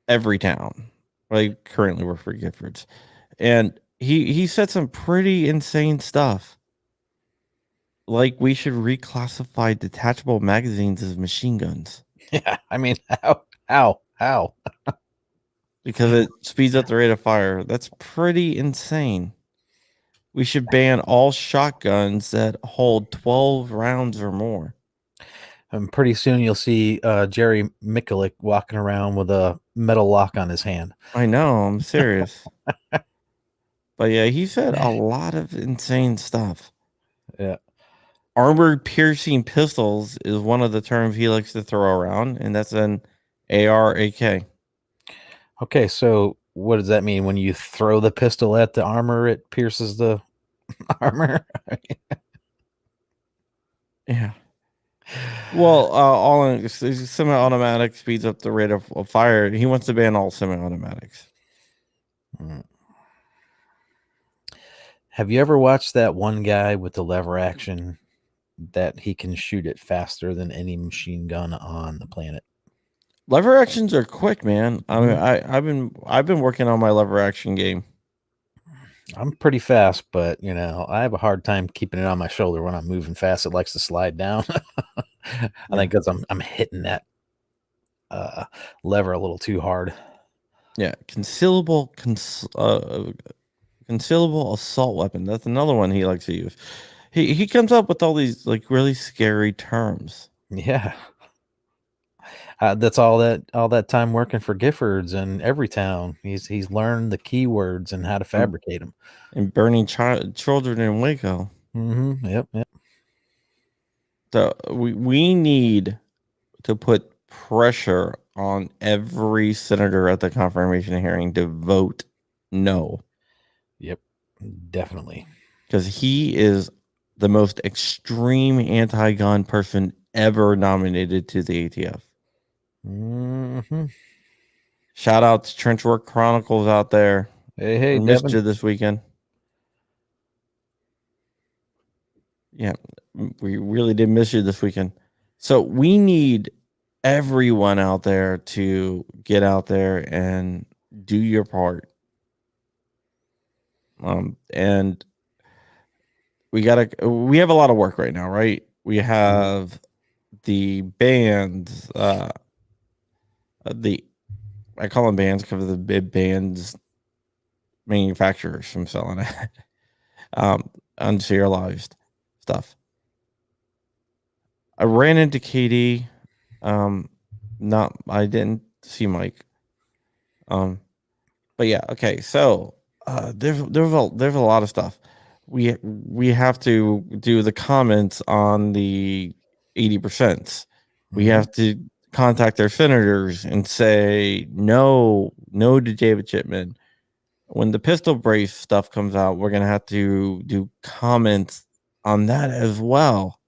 S1: Every town. I currently work for Giffords, and he said some pretty insane stuff. Like we should reclassify detachable magazines as machine guns.
S3: Yeah, I mean, how?
S1: Because it speeds up the rate of fire. That's pretty insane. We should ban all shotguns that hold 12 rounds or more.
S3: And pretty soon you'll see Jerry Mikulik walking around with a metal lock on his hand.
S1: I know, I'm serious. But yeah, he said a lot of insane stuff.
S3: Yeah.
S1: Armored piercing pistols is one of the terms he likes to throw around, and that's an AR-AK.
S3: Okay, so what does that mean? When you throw the pistol at the armor, it pierces the armor?
S1: Yeah. Well, all semi-automatic speeds up the rate of fire. He wants to ban all semi-automatics.
S3: Have you ever watched that one guy with the lever action that he can shoot it faster than any machine gun on the planet?
S1: Lever actions are quick, man. I mean, I've been working on my lever action game.
S3: I'm pretty fast, but I have a hard time keeping it on my shoulder when I'm moving fast. It likes to slide down. I think because I'm hitting that lever a little too hard.
S1: Yeah, concealable assault weapon. That's another one he likes to use. He comes up with all these like really scary terms.
S3: Yeah. That's all that time working for Giffords and Everytown. He's learned the keywords and how to fabricate them.
S1: And burning children in Waco.
S3: Mm-hmm. Yep.
S1: So we need to put pressure on every senator at the confirmation hearing to vote no.
S3: Yep, definitely.
S1: Because he is the most extreme anti-gun person ever nominated to the ATF.
S3: Mm-hmm.
S1: Shout out to Trenchwork Chronicles out there.
S3: Hey,
S1: missed you this weekend. Yeah, we really did miss you this weekend. So we need everyone out there to get out there and do your part. And we have a lot of work right now, right? We have the bands, I call them bands because of the big bands manufacturers from selling it, unserialized stuff. I ran into Katie. I didn't see Mike. But yeah, okay. So there's a lot of stuff. We have to do the comments on the 80%. We have to contact their senators and say no to David Chipman. When the pistol brace stuff comes out, we're gonna have to do comments on that as well.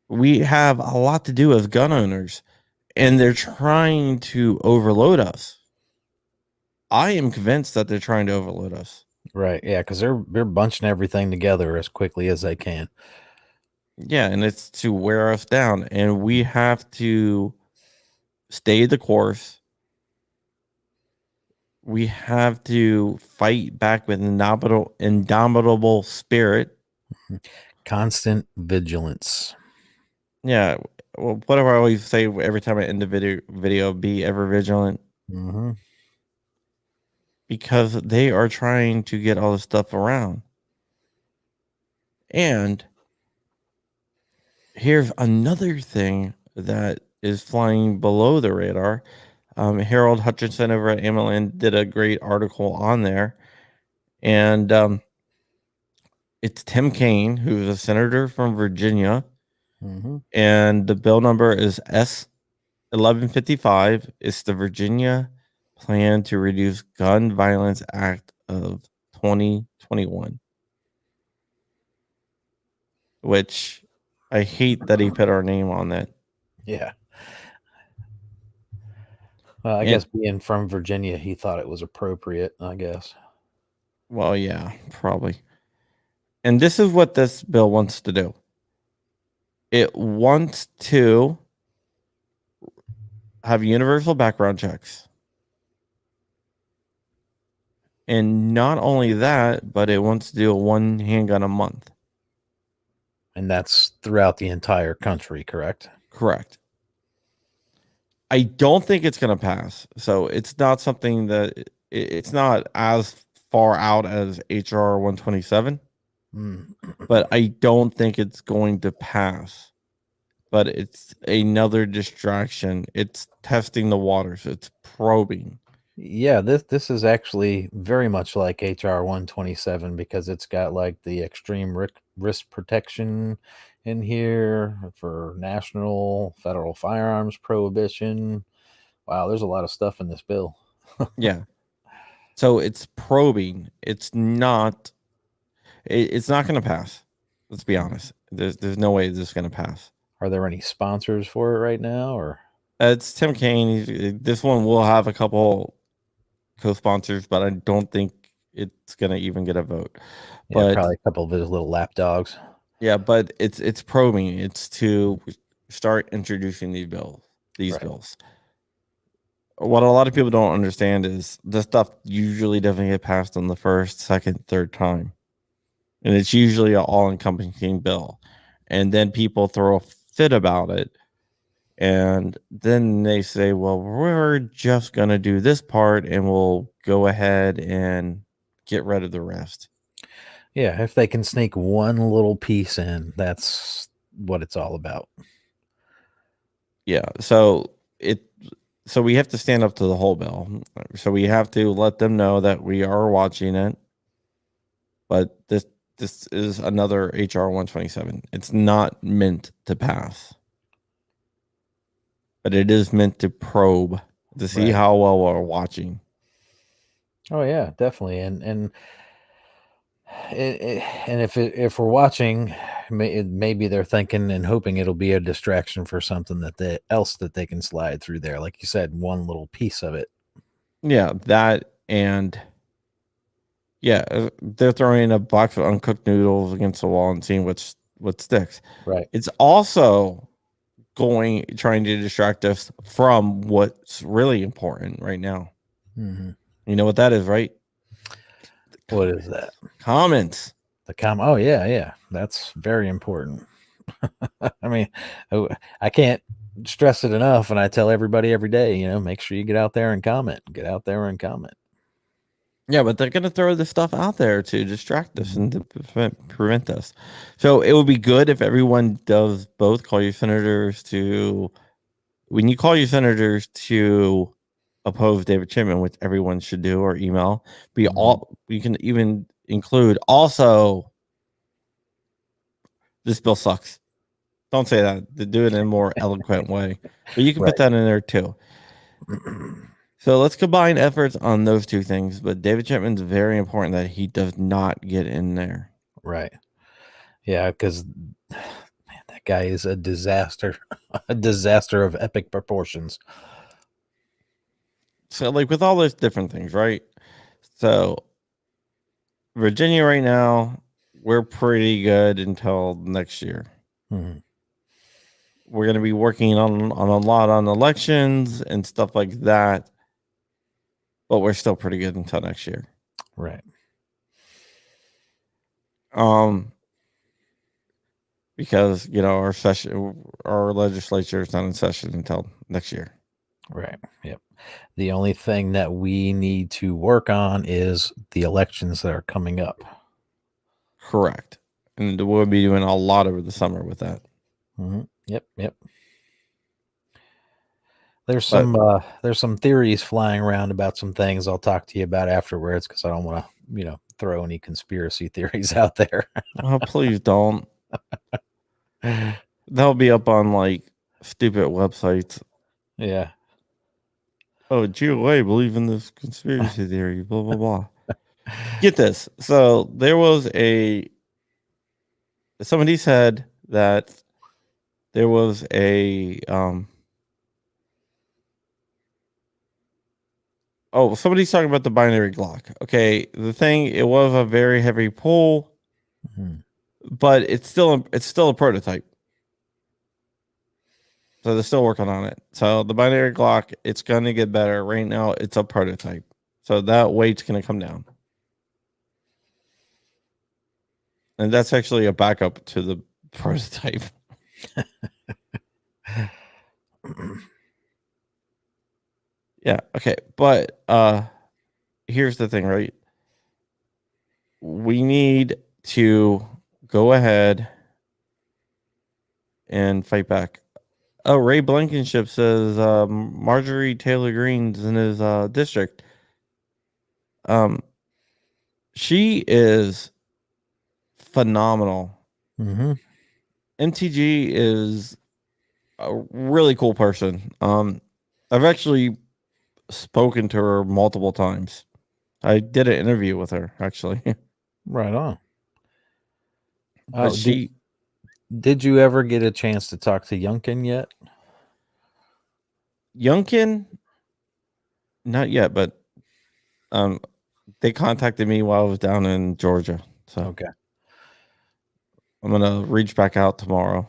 S1: We have a lot to do as gun owners, and they're trying to overload us. I am convinced that they're trying to overload us.
S3: Right. Yeah, because they're bunching everything together as quickly as they can.
S1: Yeah, and it's to wear us down, and we have to stay the course. We have to fight back with indomitable spirit.
S3: Constant vigilance.
S1: Yeah, well, whatever I always say every time I end the video, be ever vigilant. Because they are trying to get all this stuff around. And here's another thing that is flying below the radar. Harold Hutchinson over at AMLN did a great article on there. And it's Tim Kaine, who's a senator from Virginia. And the bill number is S1155. It's the Virginia Plan to Reduce Gun Violence Act of 2021. Which I hate that he put our name on that.
S3: Yeah. Well, I guess being from Virginia, he thought it was appropriate, I guess.
S1: Well, yeah, probably. And this is what this bill wants to do. It wants to have universal background checks. And not only that, but it wants to do one handgun a month.
S3: And that's throughout the entire country, correct?
S1: Correct. I don't think it's going to pass. So it's not something that it's not as far out as HR 127. But I don't think it's going to pass. But it's another distraction. It's testing the waters. It's probing.
S3: Yeah, this is actually very much like HR 127 because it's got like the extreme risk protection in here for national federal firearms prohibition. Wow, there's a lot of stuff in this bill.
S1: Yeah. So it's probing. It's not going to pass. Let's be honest. There's no way this is going to pass.
S3: Are there any sponsors for it right now, or?
S1: It's Tim Kaine. This one will have a couple co-sponsors, but I don't think it's going to even get a vote.
S3: Yeah,
S1: but
S3: probably a couple of his little lapdogs.
S1: Yeah, but it's probing. It's to start introducing these bills. What a lot of people don't understand is this stuff usually doesn't get passed on the first, second, third time. And it's usually an all-encompassing bill. And then people throw a fit about it. And then they say, well, we're just going to do this part and we'll go ahead and get rid of the rest.
S3: Yeah, if they can sneak one little piece in, that's what it's all about.
S1: Yeah, so we have to stand up to the whole bill. So we have to let them know that we are watching it. But this is another HR 127. It's not meant to pass. But it is meant to probe to see how well we're watching.
S3: Oh yeah, definitely. And if we're watching, maybe they're thinking and hoping it'll be a distraction for something that they can slide through there. Like you said, one little piece of it.
S1: Yeah, that and they're throwing a box of uncooked noodles against the wall and seeing what sticks.
S3: Right.
S1: It's also trying to distract us from what's really important right now.
S3: Mm-hmm.
S1: You know what that is, right?
S3: What is that?
S1: Comments.
S3: Oh yeah. That's very important. I mean, I can't stress it enough, and I tell everybody every day, make sure you get out there and comment. Get out there and comment.
S1: Yeah, but they're gonna throw this stuff out there to distract us and to prevent us. So it would be good if everyone does both. Call your senators to when you call your senators to oppose David Chipman, which everyone should do, or email. You can even include also this bill sucks. Don't say that. Do it in a more eloquent way, but you can put that in there too. So let's combine efforts on those two things. But David Chipman's very important that he does not get in there.
S3: Right. Yeah, because that guy is a disaster, a disaster of epic proportions.
S1: So, like with all those different things, right? So, Virginia right now, we're pretty good until next year.
S3: Mm-hmm.
S1: We're going to be working on a lot on elections and stuff like that, but we're still pretty good until next year.
S3: Right.
S1: Because our legislature is not in session until next year.
S3: Right. Yep. The only thing that we need to work on is the elections that are coming up.
S1: Correct. And we'll be doing a lot over the summer with that.
S3: Mm-hmm. Yep. There's some theories flying around about some things I'll talk to you about afterwards, because I don't want to, throw any conspiracy theories out there.
S1: Oh, please don't. They'll be up on like stupid websites.
S3: Yeah.
S1: Oh, GOA believe in this conspiracy theory, blah, blah, blah. Get this. So there was somebody said that there was somebody's talking about the binary Glock. Okay, it was a very heavy pull, but it's still a prototype. So they're still working on it. So the binary Glock, it's gonna get better. Right now, it's a prototype. So that weight's gonna come down. And that's actually a backup to the prototype. Yeah, okay. But here's the thing, right? We need to go ahead and fight back. Oh, Ray Blankenship says Marjorie Taylor Greene's in his district. She is phenomenal. MTG is a really cool person. I've actually spoken to her multiple times. I did an interview with her, actually.
S3: Right on.
S1: But
S3: did you ever get a chance to talk to Youngkin yet?
S1: Youngkin, not yet, but they contacted me while I was down in Georgia. So
S3: okay,
S1: I'm gonna reach back out tomorrow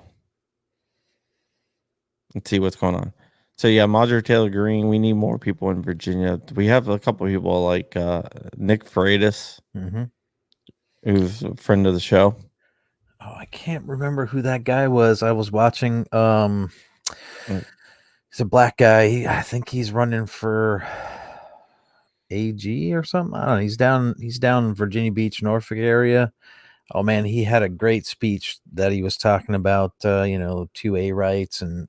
S1: and see what's going on. So yeah, Marjorie Taylor Greene. We need more people in Virginia. We have a couple of people like Nick Freitas, who's a friend of the show.
S3: Oh, I can't remember who that guy was. I was watching. He's a black guy. I think he's running for AG or something. I don't know. He's down in Virginia Beach, Norfolk area. Oh man, he had a great speech that he was talking about 2A rights and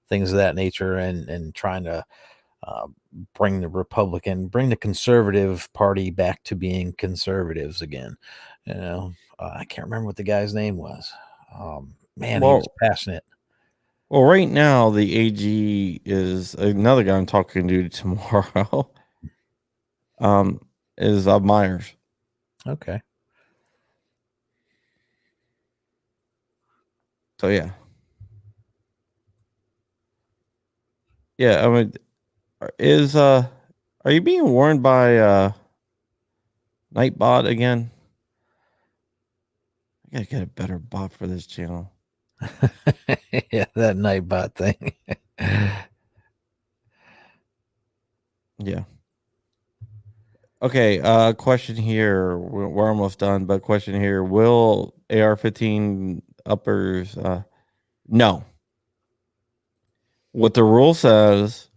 S3: things of that nature, and trying to bring the conservative party back to being conservatives again. I can't remember what the guy's name was. Man, he was passionate.
S1: Well, right now the AG is another guy I'm talking to tomorrow. Is Myers.
S3: Okay.
S1: So yeah. Yeah, I mean, are you being warned by Nightbot again? I gotta get a better bot for this channel.
S3: Yeah, that Nightbot thing.
S1: Yeah. Okay, question here. We're almost done, but question here. Will AR-15 uppers no. What the rule says,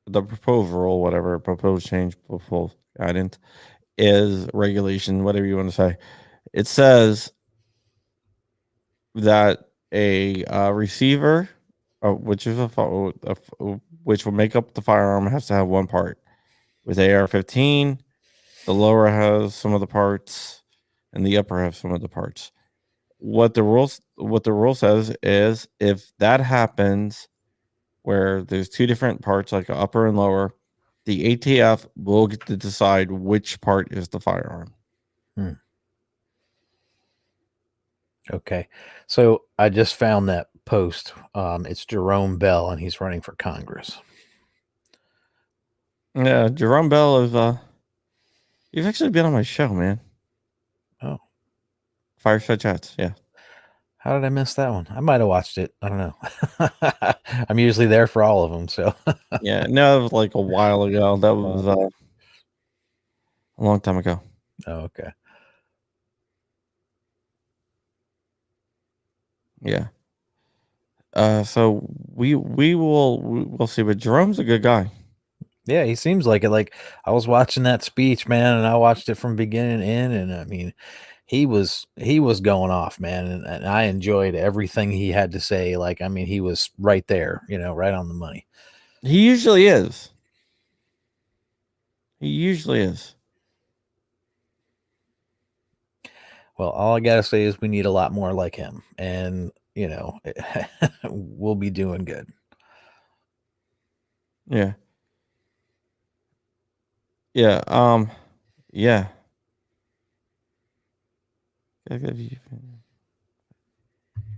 S1: the proposed rule, whatever, proposed change, proposed guidance is regulation, whatever you want to say. It says that a receiver, which is which will make up the firearm, has to have one part. With AR-15, the lower has some of the parts, and the upper has some of the parts. What the rule says is if that happens, where there's two different parts, like upper and lower, the ATF will get to decide which part is the firearm.
S3: Okay. So I just found that post. It's Jerome Bell, and he's running for Congress.
S1: Yeah, Jerome Bell is he's actually been on my show, man.
S3: Oh.
S1: Fireside Chats, yeah.
S3: How did I miss that one? I might have watched it. I don't know. I'm usually there for all of them, so.
S1: Yeah, no, it was like a while ago. That was a long time ago.
S3: Oh, okay.
S1: Yeah. So we'll see, but Jerome's a good guy.
S3: Yeah, he seems like it. Like, I was watching that speech, man, and I watched it from beginning to end, and I mean, he was going off, man, and I enjoyed everything he had to say. Like, I mean, he was right there, right on the money.
S1: He usually is. He usually is.
S3: Well, all I gotta say is we need a lot more like him, and we'll be doing good.
S1: Yeah. Yeah. Yeah.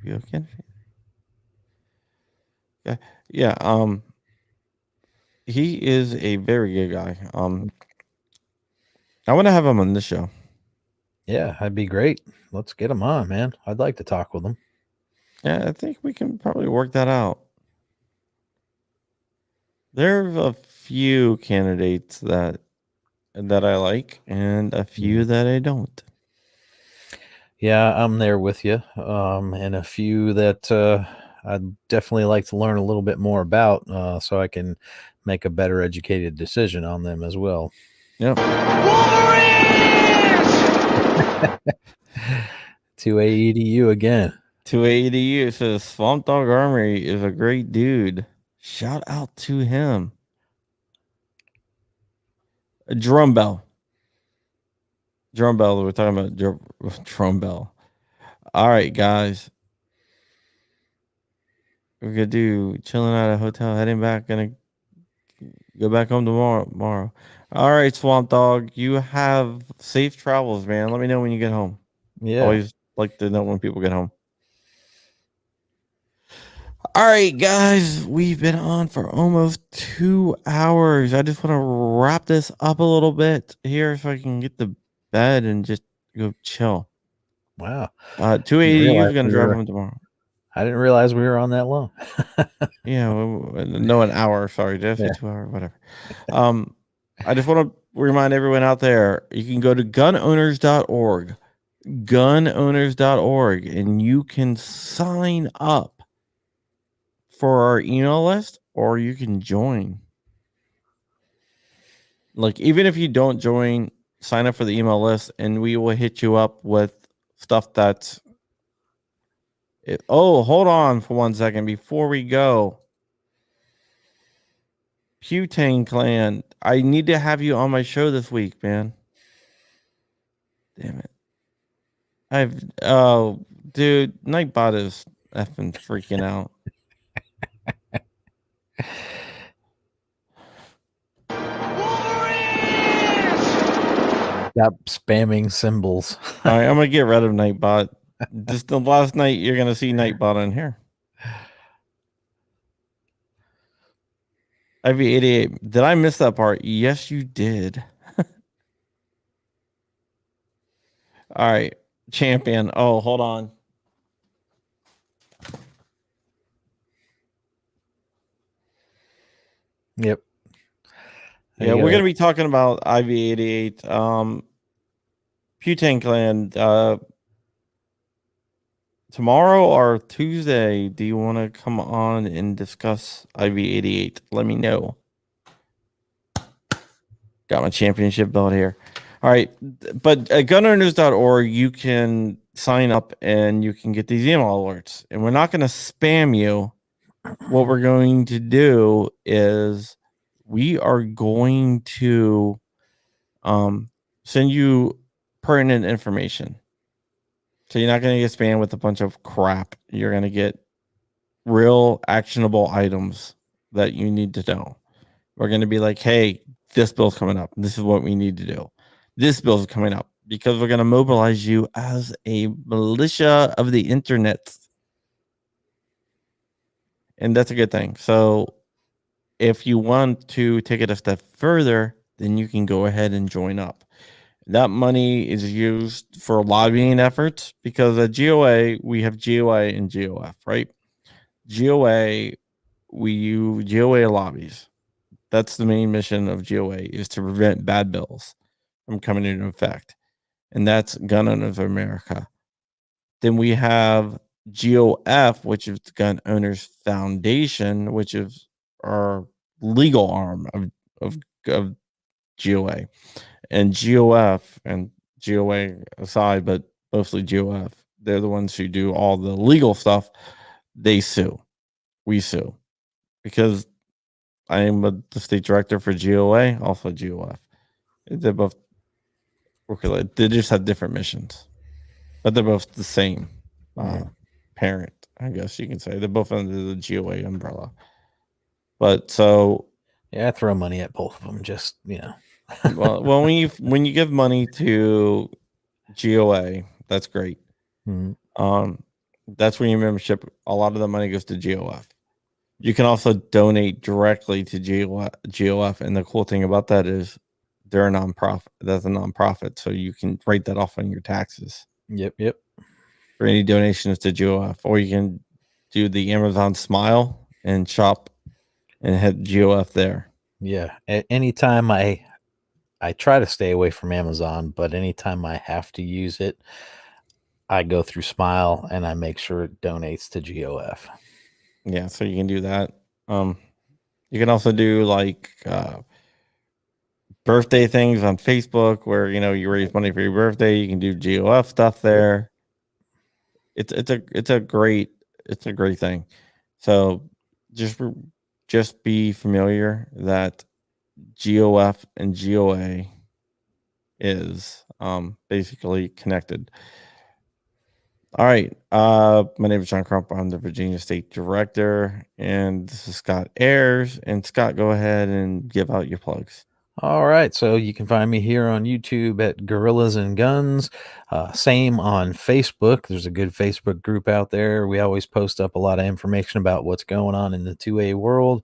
S1: You okay? Yeah. Yeah. He is a very good guy. I want to have him on this show.
S3: Yeah, that'd be great. Let's get him on, man. I'd like to talk with him.
S1: Yeah, I think we can probably work that out. There's a few candidates that I like, and a few that I don't.
S3: Yeah, I'm there with you. And a few that I'd definitely like to learn a little bit more about, so I can make a better educated decision on them as well.
S1: Yep.
S3: 280U again.
S1: 280U says Swamp Dog Armory is a great dude. Shout out to him. Drum Bell. Drum Bell. We're talking about Drum Bell. All right, guys. We're gonna do chilling at a hotel, heading back, gonna go back home tomorrow. All right, Swamp Dog. You have safe travels, man. Let me know when you get home.
S3: Yeah.
S1: Always like to know when people get home. All right, guys, we've been on for almost 2 hours. I just want to wrap this up a little bit here so I can get to bed and just go chill.
S3: Wow.
S1: 280 is going to drive home tomorrow.
S3: I didn't realize we were on that long.
S1: Yeah, no, an hour. Sorry, did I say 2 hours? Whatever. I just want to remind everyone out there, you can go to gunowners.org, gunowners.org, and you can sign up for our email list, or you can join. Like, even if you don't join, sign up for the email list, and we will hit you up with stuff that's hold on for 1 second before we go. Putane Clan, I need to have you on my show this week, man. Damn it. Dude, Nightbot is effing freaking out.
S3: Stop spamming symbols.
S1: All right, I'm gonna get rid of Nightbot. Just the last night you're gonna see Nightbot on here. IV88. Did I miss that part? Yes, you did. All right, champion. Oh, hold on.
S3: Yep.
S1: Yeah, we're going to be talking about IV88. Putang Clan, tomorrow or Tuesday, do you want to come on and discuss IV88? Let me know. Got my championship belt here. All right. But at gunowners.org, you can sign up and you can get these email alerts. And we're not going to spam you. What we're going to do is we are going to send you pertinent information. So you're not going to get spammed with a bunch of crap. You're going to get real actionable items that you need to know. We're going to be like, hey, this bill's coming up. This is what we need to do. This bill's coming up because we're going to mobilize you as a militia of the internet. And that's a good thing. So if you want to take it a step further, then you can go ahead and join up. That money is used for lobbying efforts because at GOA, we have GOA and GOF, right? GOA, we use GOA lobbies. That's the main mission of GOA, is to prevent bad bills from coming into effect. And that's Gun Owners of America. Then we have GOF, which is the Gun Owners Foundation, which is our legal arm of GOA. And GOF and GOA aside, but mostly GOF, they're the ones who do all the legal stuff. They sue. We sue. Because I am the state director for GOA, also GOF. They're both related. They just have different missions, but they're both the same parent, I guess you can say. They're both under the GOA umbrella. But so,
S3: yeah, I throw money at both of them. Just
S1: well, when you give money to GOA, that's great.
S3: Mm-hmm.
S1: That's when your membership. A lot of the money goes to GOF. You can also donate directly to GOF, and the cool thing about that is they're a nonprofit. That's a nonprofit, so you can write that off on your taxes.
S3: Yep.
S1: For any donations to GOF, or you can do the Amazon Smile and shop and hit GOF there.
S3: Yeah. Anytime I try to stay away from Amazon, but anytime I have to use it, I go through Smile and I make sure it donates to GOF.
S1: Yeah, so you can do that. You can also do like birthday things on Facebook where you raise money for your birthday. You can do GOF stuff there. It's a great thing. So just be familiar that GOF and GOA is basically connected. All right. My name is John Crump. I'm the Virginia State Director, and this is Scott Ayers. And Scott, go ahead and give out your plugs.
S3: All right. So you can find me here on YouTube at Gorillas and Guns. Same on Facebook. There's a good Facebook group out there. We always post up a lot of information about what's going on in the 2A world.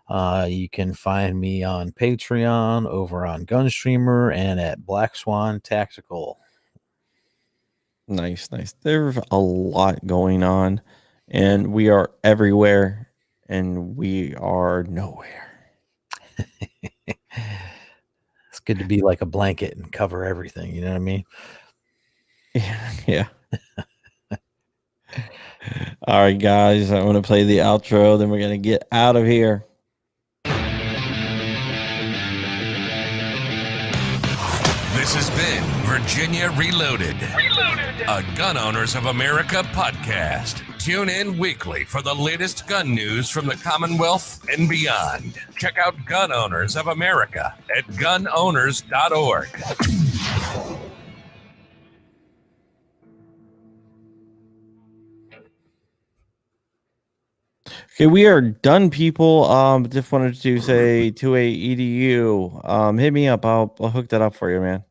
S3: You can find me on Patreon, over on Gunstreamer, and at Black Swan Tactical.
S1: Nice. There's a lot going on, and we are everywhere, and we are nowhere.
S3: It's good to be like a blanket and cover everything. You know what I mean?
S1: Yeah. All right, guys. I'm going to play the outro. Then we're going to get out of here.
S2: This has been Virginia Reloaded, a Gun Owners of America podcast. Tune in weekly for the latest gun news from the Commonwealth and beyond. Check out Gun Owners of America at gunowners.org.
S1: Okay, we are done, people. Just wanted to say 2A EDU. Hit me up. I'll hook that up for you, man.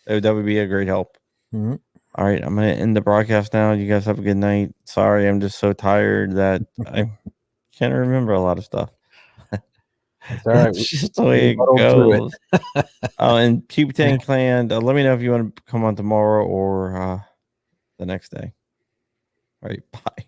S1: That would be a great help.
S3: Mm-hmm.
S1: All right, I'm gonna end the broadcast now. You guys have a good night. Sorry, I'm just so tired that I can't remember a lot of stuff.
S3: That's all right.
S1: That's just the way it goes. And Chipman Clan, let me know if you want to come on tomorrow or the next day. All right, bye.